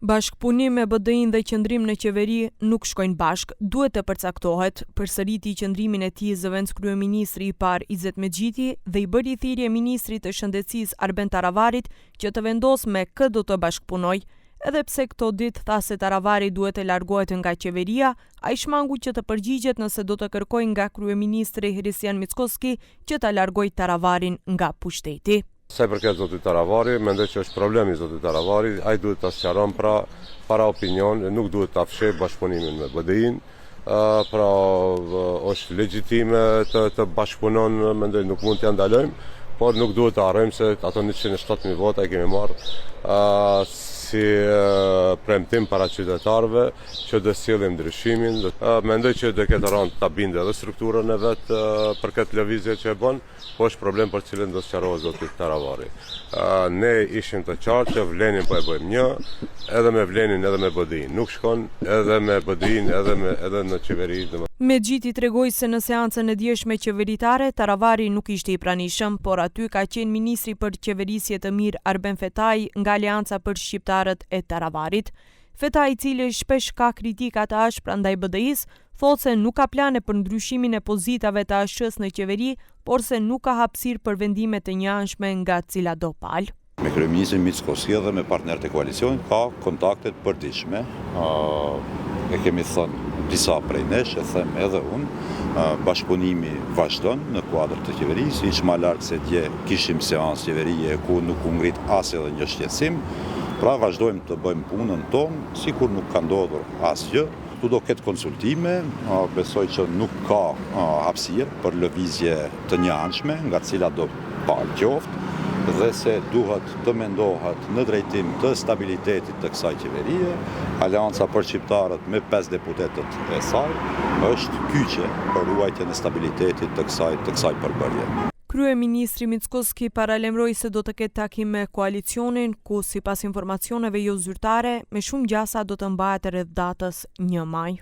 Bashkëpunim me BDI-n dhe qëndrim në qeveri nuk shkojnë bashkë, duhet të përcaktohet. Përsëriti qëndrimin e tij zëvendës kryeministri i parë Izet Mexhiti dhe i bëri thirrje ministrit të shëndetësisë Arben Taravarit që të vendosë me kë do të bashkëpunojë. Edhe pse këto ditë tha se Taravari duhet të largohet nga qeveria, ai shmangu që të përgjigjet nëse do të kërkojë nga kryeministri Hristijan Mickoski që ta largojë Taravarin nga pushteti. Sa i përket zotit Taravari, mendoj që është problemi zotit Taravari, ai duhet ta sqaron para opinion, nuk duhet ta fshej bashkëpunimin me BDI-n. Pra është legjitime të bashkëpunon, mendoj nuk mund t'ja ndalojmë, por nuk duhet të harrojmë se ato 107.000 vota i kemi marrë si premtim para qytetarëve që do sillim ndryshimin. Mendoj që do ketë rënë ta bindë edhe strukturën e vet për këtë lëvizje që e bën, po është problem për cilën do sqarohet zoti Taravari. Ne ishim të qartë që vlenin po e bëjmë një, edhe me vlenin edhe me BDI-n. Nuk shkon edhe me BDI-n edhe në qeveri. Mexhiti tregoi se në seancën e djeshme qeveritare, Taravari nuk ishte i pranishëm, por aty ka qenë ministri për qeverisje të mirë Arben Fetaj nga Aleanca për Shqiptarët e Taravarit. Fetaj, i cili shpesh ka kritika të ashpra ndaj BDI-s, thotë se nuk ka plane për ndryshimin e pozitave të ASH-s në qeveri, por se nuk ka hapësirë për vendime të njëanshme nga cilado palë. Me kryeministrin Mickoski dhe me partnerët e koalicionit ka kontakte të përditshme. E kemi thënë disa prej nesh, e them edhe unë, bashkëpunimi vazhdon në kuadër të qeverisë, iq më larg se dje kishim seancë qeverie ku nuk u ngrit as edhe një shqetësim. Pra vazhdojmë të bëjmë punën tonë, sikur nuk ka ndodhur asgjë. Tu do ketë konsultime, besoj që nuk ka hapësirë për lëvizje të njëanshme, nga cila do palë qoftë, dhe se duhet të mendohet në drejtim të stabilitetit të kësaj qeverie. Aleanca për Shqiptarët me 5 deputetët e saj është kyçe për ruajtjen e stabilitetit të kësaj përbërje. Kryeministri Mickoski paralajmëroi se do të ketë takim me koalicionin, ku sipas informacioneve jo zyrtare, me shumë gjasa do të mbahet rreth datës 1 maj.